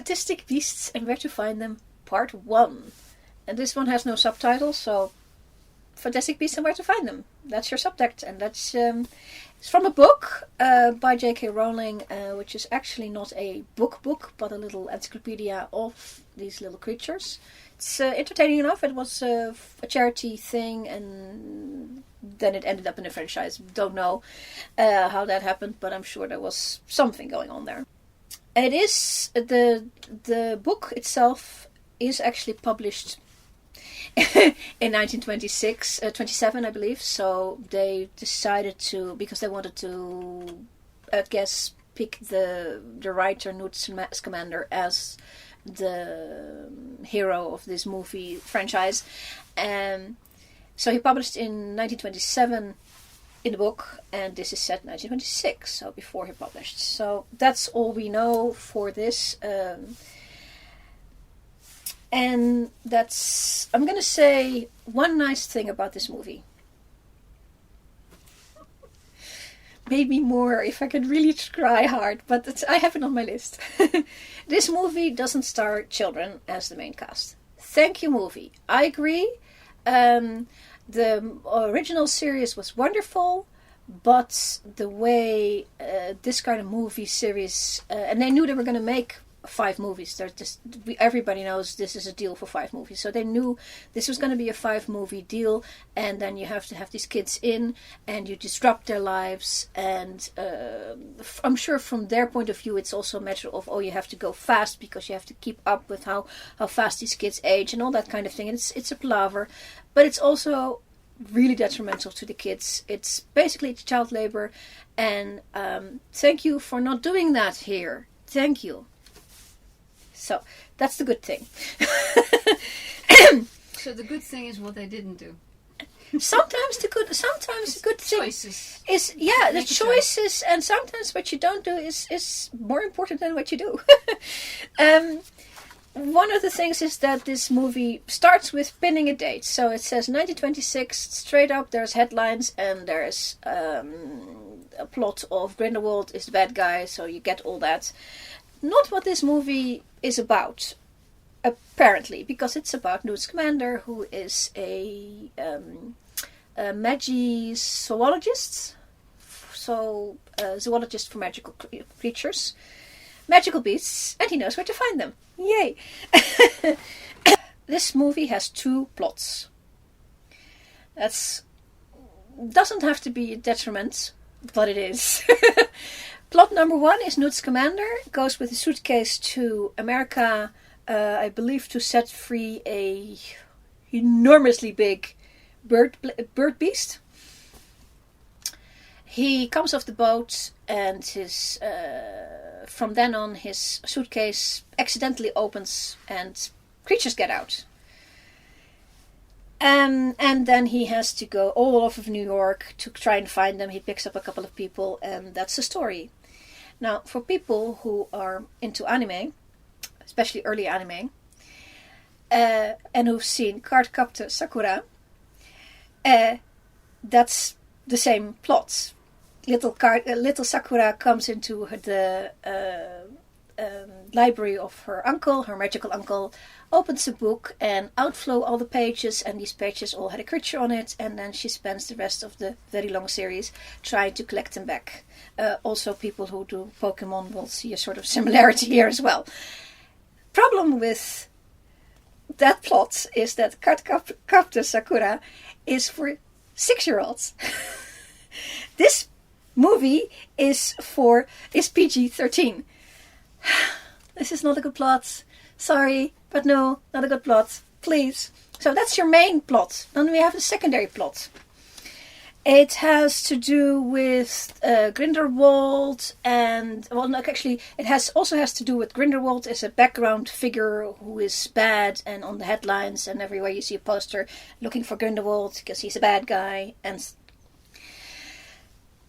Fantastic Beasts and Where to Find Them, Part 1. And this one has no subtitles, so Fantastic Beasts and Where to Find Them. That's your subtext, and that's it's from a book by J.K. Rowling, which is actually not a book, but a little encyclopedia of these little creatures. It's entertaining enough. It was a charity thing, and then it ended up in a franchise. Don't know how that happened, but I'm sure there was something going on there. It is the book itself is actually published in 1926, 27, I believe. So they decided to, because they wanted to, I guess, pick the writer Newt Scamander as the hero of this movie franchise. So he published in 1927 in the book, and this is set in 1926, so before he published. So that's all we know for this. And that's, I'm going to say one nice thing about this movie. Maybe more if I could really try hard, but I have it on my list. This movie doesn't star children as the main cast. Thank you, movie. I agree. The original series was wonderful, but the way this kind of movie series, and they knew they were going to make 5 movies. Everybody knows this is a deal for 5 movies, so they knew this was going to be a 5-movie deal, and then you have to have these kids in, and you disrupt their lives, and I'm sure from their point of view it's also a matter of, you have to go fast because you have to keep up with how fast these kids age and all that kind of thing. And it's a palaver, but it's also really detrimental to the kids. It's basically child labor, and thank you for not doing that here. Thank you. So that's the good thing. So the good thing is what they didn't do. Sometimes the good thing choices. Is the choices, and sometimes what you don't do is more important than what you do. One of the things is that this movie starts with pinning a date. So it says 1926 straight up. There's headlines, and there's a plot of Grindelwald is the bad guy. So you get all that. Not what this movie is about, apparently, because it's about Newt Scamander, who is a magi-zoologist, so zoologist for magical creatures, magical beasts, and he knows where to find them. Yay! This movie has 2 plots. Doesn't have to be a detriment, but it is. Plot number 1 is Newt Scamander goes with a suitcase to America, I believe to set free a enormously big bird beast. He comes off the boat, and from then on his suitcase accidentally opens and creatures get out. And then he has to go all over New York to try and find them. He picks up a couple of people, and that's the story. Now, for people who are into anime, especially early anime, and who've seen Cardcaptor Sakura, that's the same plot. Little Sakura comes into the library of her magical uncle, opens a book, and outflow all the pages, and these pages all had a creature on it, and then she spends the rest of the very long series trying to collect them back. Also, people who do Pokemon will see a sort of similarity here as well. Problem with that plot is that Cardcaptor Sakura is for 6-year-olds. This movie is PG-13. This is not a good plot. Sorry, but no, not a good plot. Please. So that's your main plot. Then we have the secondary plot. It has to do with Grindelwald, and it also has to do with Grindelwald as a background figure who is bad, and on the headlines and everywhere you see a poster looking for Grindelwald because he's a bad guy. And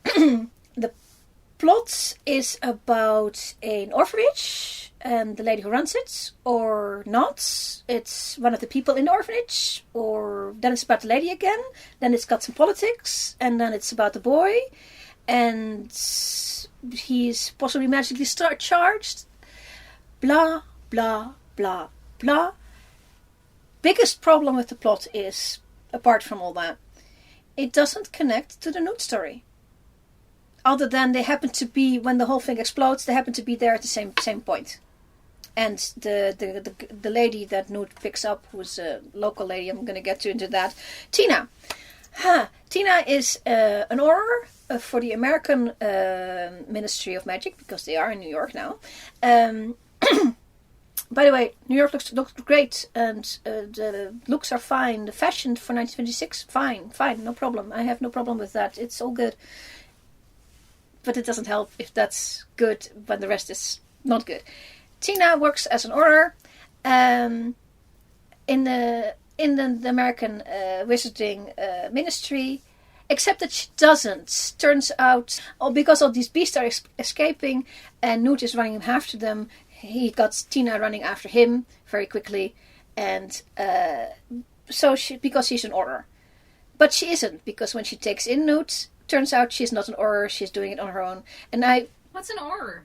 the plot is about an orphanage and the lady who runs it, or not. It's one of the people in the orphanage, or then it's about the lady again. Then it's got some politics, and then it's about the boy, and he's possibly magically charged. Blah, blah, blah, blah. Biggest problem with the plot is, apart from all that, it doesn't connect to the Newt story. Other than they happen to be, when the whole thing explodes, they happen to be there at the same point. And the lady that Newt picks up, who's a local lady, I'm going to get into that, Tina. Tina is an auror for the American Ministry of Magic, because they are in New York now. By the way, New York looks great, and the looks are fine. The fashion for 1926, fine, no problem. I have no problem with that. It's all good. But it doesn't help if that's good when the rest is not good. Tina works as an auror in the American Wizarding Ministry, except that she doesn't. Turns out, because all these beasts are escaping and Newt is running after them, he got Tina running after him very quickly, and because she's an auror. But she isn't, because when she takes in Newt, turns out she's not an auror, she's doing it on her own. What's an auror?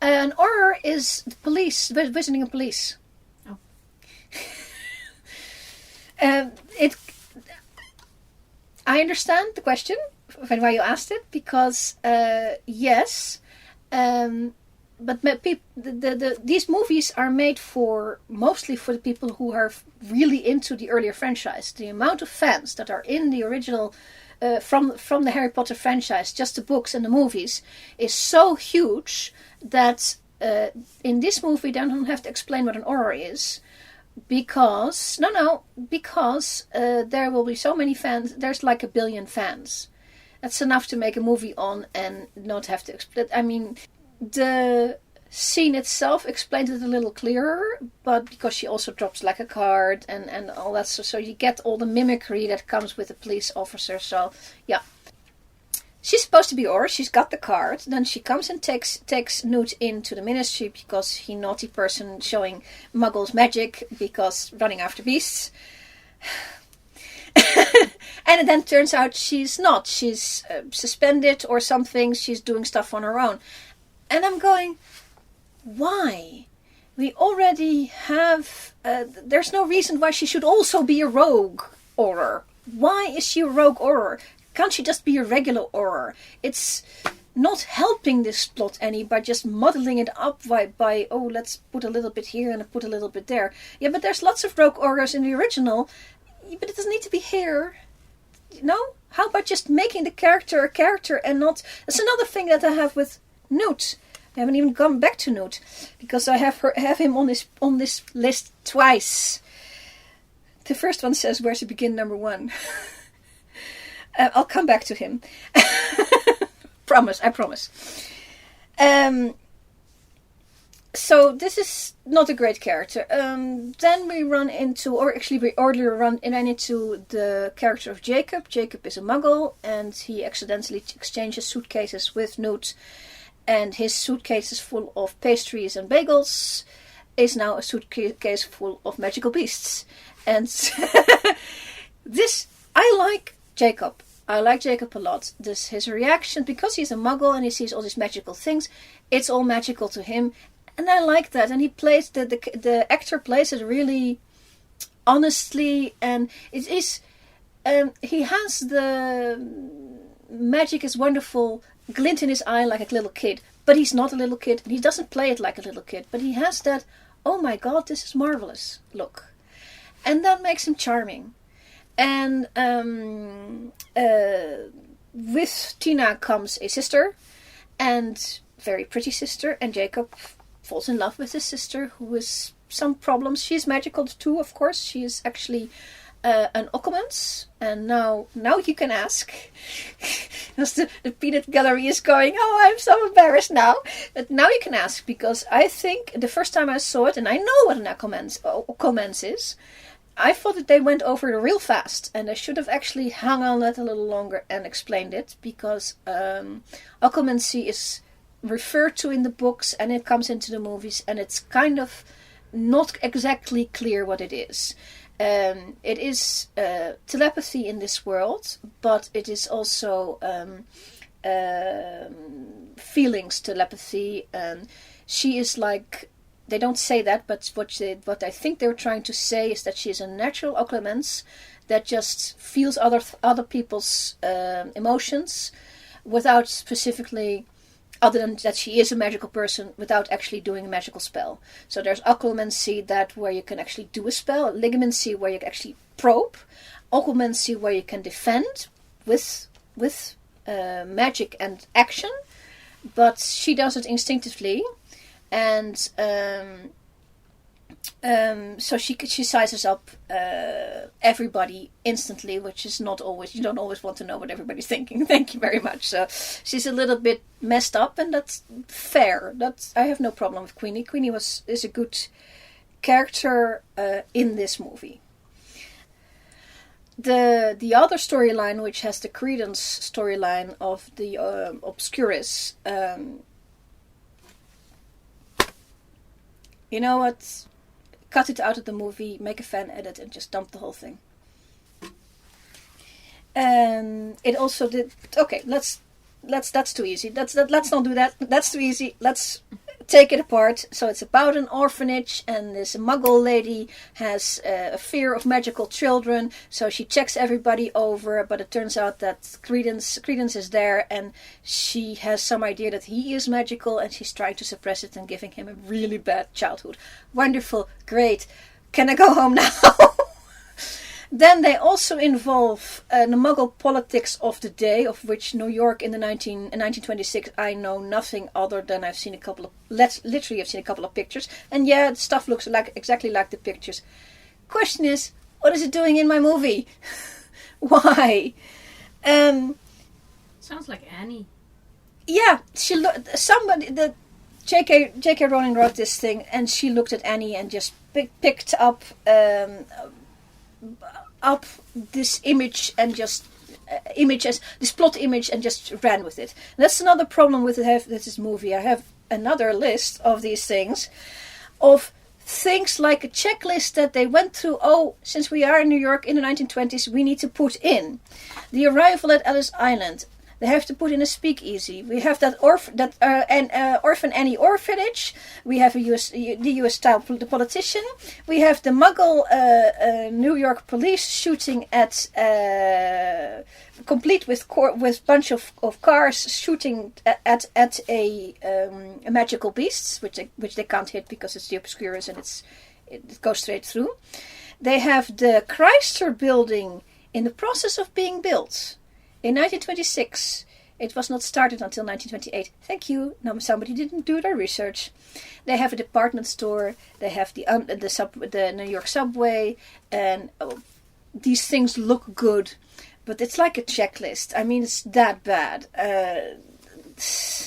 An auror is the police, visiting a police. Oh. I understand the question, why you asked it, because yes, but these movies are made mostly for the people who are really into the earlier franchise. The amount of fans that are in the original, from the Harry Potter franchise, just the books and the movies, is so huge that in this movie they don't have to explain what an auror is. Because there will be so many fans. There's like 1 billion fans. That's enough to make a movie on and not have to explain. I mean, the scene itself explains it a little clearer, but because she also drops like a card and all that, so you get all the mimicry that comes with a police officer. So yeah, she's supposed to be auror. She's got the card. Then she comes and takes Newt into the ministry because he naughty person showing muggles magic because running after beasts. And it then turns out she's not. She's suspended or something. She's doing stuff on her own. And I'm going, why? We already have... there's no reason why she should also be a rogue auror. Why is she a rogue auror? Can't she just be a regular auror? It's not helping this plot any by just muddling it up by let's put a little bit here and put a little bit there. Yeah, but there's lots of rogue aurors in the original, but it doesn't need to be here. No? How about just making the character a character and not... That's another thing that I have with Newt. I haven't even gone back to Newt, because I have him on this list twice. The first one says where to begin, number 1. I'll come back to him. I promise. So this is not a great character. Then we run into, or actually we earlier ran into the character of Jacob. Jacob is a muggle, and he accidentally exchanges suitcases with Newt. And his suitcase full of pastries and bagels is now a suitcase full of magical beasts. And I like Jacob. I like Jacob a lot. His reaction, because he's a muggle and he sees all these magical things, it's all magical to him. And I like that. And he plays, the actor plays it really honestly. And it is, he has the magic is wonderful glint in his eye like a little kid. But he's not a little kid. And he doesn't play it like a little kid. But he has that, oh my god, this is marvelous look. And that makes him charming. And with Tina comes a sister, and very pretty sister, and Jacob falls in love with his sister, who has some problems. She's magical too, of course. She is actually an occlumens, and now you can ask. As the peanut gallery is going, oh, I'm so embarrassed now. But now you can ask, because I think the first time I saw it, and I know what an occlumens is, I thought that they went over it real fast, and I should have actually hung on it a little longer and explained it, because occlumency is referred to in the books and it comes into the movies, and it's kind of not exactly clear what it is. It is telepathy in this world, but it is also feelings telepathy, and she is like they don't say that, but what I think they're trying to say is that she is a natural occlumens that just feels other people's emotions without specifically, other than that she is a magical person, without actually doing a magical spell. So there's occlumency, that where you can actually do a spell, ligamancy where you can actually probe, occlumency where you can defend with magic and action, but she does it instinctively, and so she sizes up everybody instantly, which is not always, you don't always want to know what everybody's thinking. Thank you very much. So she's a little bit messed up, and that's fair. I have no problem with Queenie. Queenie is a good character in this movie. The other storyline, which has the Credence storyline of the Obscurial, you know what? Cut it out of the movie, make a fan edit, and just dump the whole thing. It also did. Okay, let's. That's too easy. Let's not do that. That's too easy. Let's take it apart. So it's about an orphanage, and this muggle lady has a fear of magical children. So she checks everybody over, but it turns out that Credence is there, and she has some idea that he is magical, and she's trying to suppress it and giving him a really bad childhood. Wonderful, great. Can I go home now? Then they also involve the muggle politics of the day, of which New York in 1926, I know nothing other than I've seen a couple of pictures. And yeah, the stuff looks exactly like the pictures. Question is, what is it doing in my movie? Why? Sounds like Annie. Yeah, J.K. Rowling wrote this thing, and she looked at Annie and just picked up this image and just this plot image and just ran with it. And that's another problem with this movie. I have another list of these things, of things like a checklist that they went through. Oh, since we are in New York in the 1920s, we need to put in the arrival at Ellis Island. They have to put in a speakeasy. We have that Orphan Annie orphanage. We have the U.S. style politician. We have the Muggle New York police shooting at complete with bunch of cars shooting at a magical beasts, which they can't hit because it's the Obscurial and it goes straight through. They have the Chrysler building in the process of being built. In 1926, it was not started until 1928. Thank you. Now somebody didn't do their research. They have a department store. They have the New York subway, and these things look good, but it's like a checklist. I mean, it's that bad.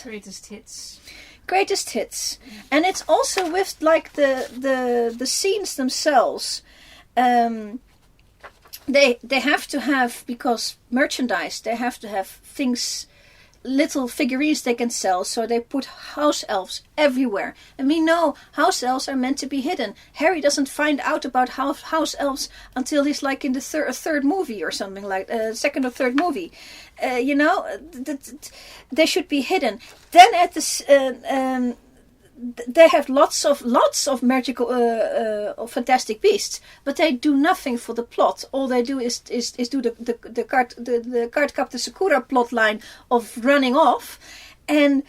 Greatest hits. Greatest hits, and it's also with like the scenes themselves. They have to have, because merchandise, they have to have things, little figurines they can sell, so they put house elves everywhere. And we know house elves are meant to be hidden. Harry doesn't find out about house elves until he's like in the third movie or something, like second or third movie. They should be hidden. Then at this... they have lots of magical fantastic beasts, but they do nothing for the plot. All they do is do the Cardcaptor Sakura plotline of running off, and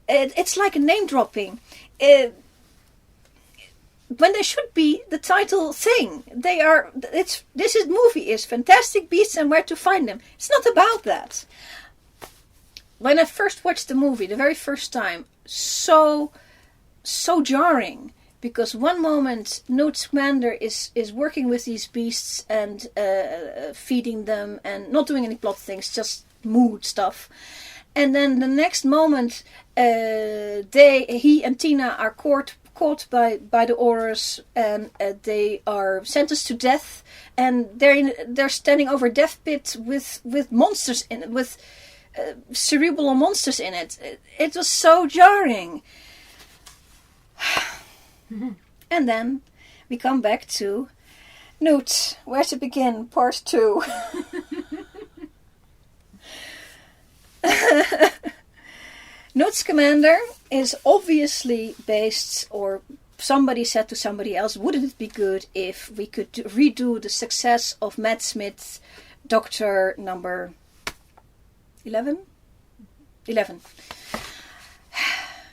it's like a name dropping. When they should be the title thing. This movie is Fantastic Beasts and Where to Find Them. It's not about that. When I first watched the movie, the very first time, so jarring, because one moment Newt Scamander is working with these beasts and feeding them and not doing any plot things, just mood stuff, and then the next moment he and Tina are caught by the aurors, and they are sentenced to death, and they're standing over a death pit with monsters in it, with cerebral monsters in it. It was so jarring. And then we come back to Newt, Where to Begin, Part 2. Newt Scamander is obviously based, or somebody said to somebody else, wouldn't it be good if we could redo the success of Matt Smith's Doctor number 11? 11.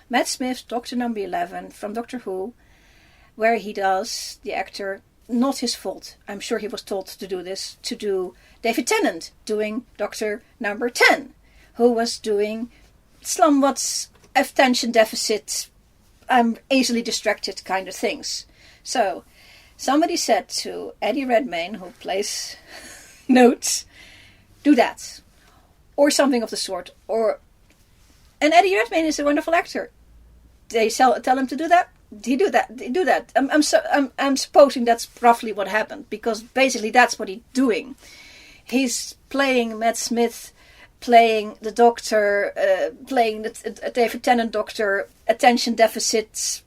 Matt Smith's Doctor number 11 from Doctor Who, where he does, the actor, not his fault, I'm sure he was told to do this, to do David Tennant doing Doctor number 10, who was doing somewhat attention deficit, I'm easily distracted kind of things. So, somebody said to Eddie Redmayne, who plays Newt, do that. Or something of the sort. And Eddie Redmayne is a wonderful actor. They tell him to do that. He do that. I'm supposing that's roughly what happened, because basically that's what he's doing. He's playing Matt Smith, playing the Doctor, playing the David Tennant Doctor, attention deficit,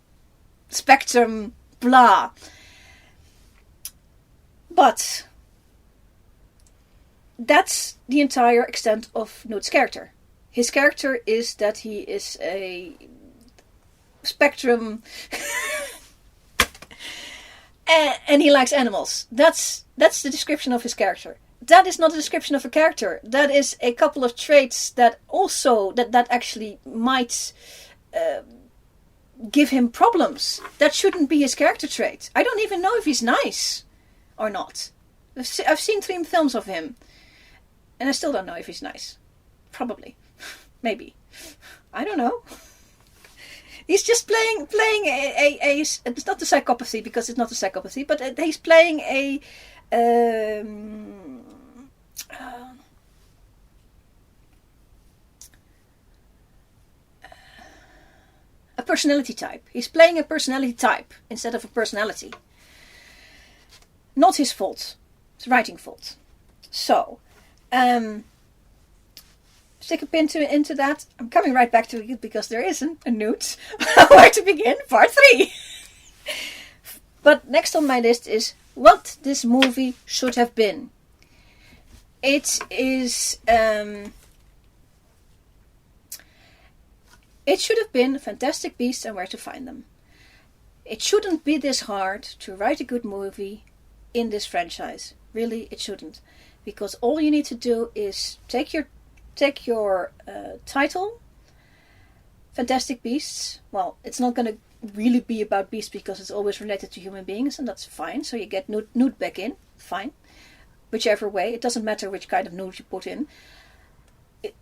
spectrum, blah. But that's the entire extent of Newt's character. His character is that he is a spectrum and he likes animals. That's the description of his character. That is not a description of a character. That is a couple of traits that also that actually might give him problems. That shouldn't be his character trait. I don't even know if he's nice or not. I've seen 3 films of him, and I still don't know if he's nice. Probably, maybe. I don't know. He's just playing a it's not a psychopathy, because it's not a psychopathy, but he's playing a personality type. He's playing a personality type instead of a personality. Not his fault. It's writing fault. So, stick a pin into that. I'm coming right back to it because there isn't a Newt. Where to begin? Part 3. But next on my list is what this movie should have been. It is... it should have been Fantastic Beasts and Where to Find Them. It shouldn't be this hard to write a good movie in this franchise. Really, it shouldn't. Because all you need to do is take your title, Fantastic Beasts. Well, it's not going to really be about beasts because it's always related to human beings, and that's fine. So you get Newt back in, fine. Whichever way, it doesn't matter which kind of Newt you put in.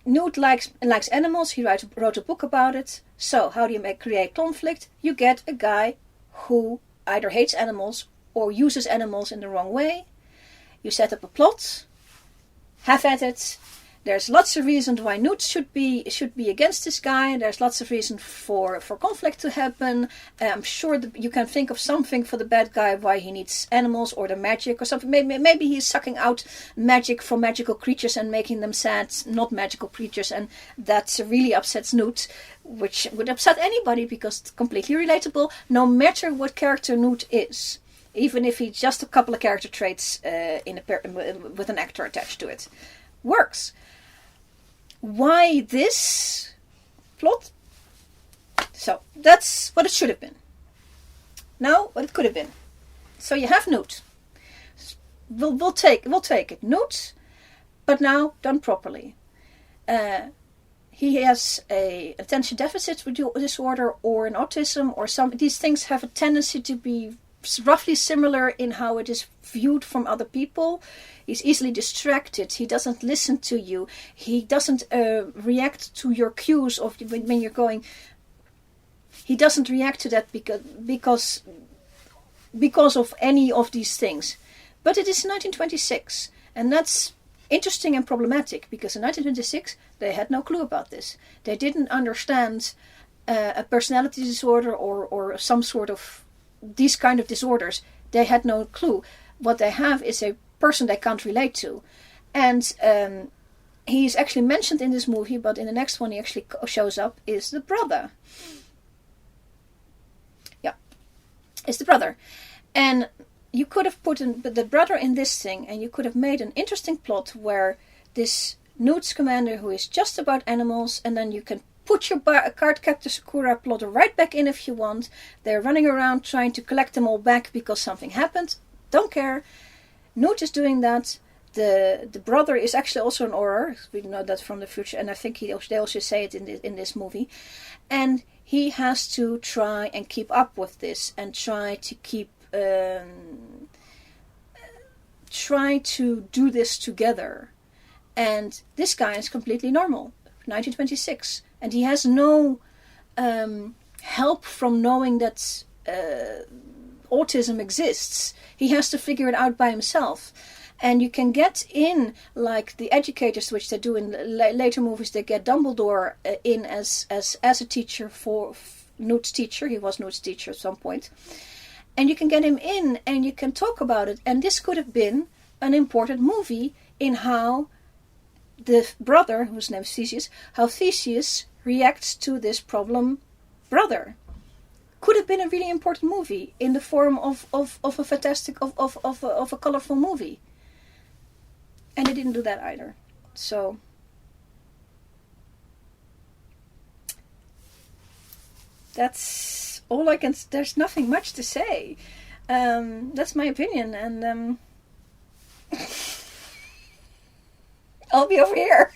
Newt likes animals. He wrote a book about it. So how do you create conflict? You get a guy who either hates animals or uses animals in the wrong way. You set up a plot. Have at it. There's lots of reasons why Newt should be against this guy. There's lots of reasons for conflict to happen. I'm sure that you can think of something for the bad guy why he needs animals or the magic or something. Maybe he's sucking out magic from magical creatures and making them sad, not magical creatures, and that really upsets Newt, which would upset anybody because it's completely relatable, no matter what character Newt is. Even if he's just a couple of character traits with an actor attached to it. Works. Why this plot? So, that's what it should have been. Now, what it could have been. So you have Newt. We'll take it. Newt, but now done properly. He has a attention deficit disorder or an autism or some. These things have a tendency to be roughly similar in how it is viewed from other people. He's easily distracted. He doesn't listen to you. He doesn't react to your cues of when you're going. He doesn't react to that because of any of these things. But it is 1926, and that's interesting and problematic because in 1926 they had no clue about this. They didn't understand a personality disorder or some sort of these kind of disorders. They had no clue. What they have is a person they can't relate to. And he's actually mentioned in this movie, but in the next one he actually shows up, is the brother. Yeah, it's the brother. And you could have put the brother in this thing, and you could have made an interesting plot where this Newt Scamander, who is just about animals, and then you can put your Cardcaptor Sakura plotter right back in if you want. They're running around trying to collect them all back because something happened. Don't care. Newt is doing that. The brother is actually also an auror. We know that from the future, and I think they also say it in this movie. And he has to try and keep up with this and try to keep try to do this together. And this guy is completely normal. 1926, and he has no help from knowing that autism exists. He has to figure it out by himself. And you can get in, like the educators, which they do in later movies. They get Dumbledore in as a teacher for Newt's teacher. He was Newt's teacher at some point. And you can get him in, and you can talk about it. And this could have been an important movie in how the brother, whose name is Theseus, how Theseus reacts to this problem brother. Could have been a really important movie in the form of a fantastic, of a colorful movie. And they didn't do that either. So that's all I can. There's nothing much to say. That's my opinion, and I'll be over here.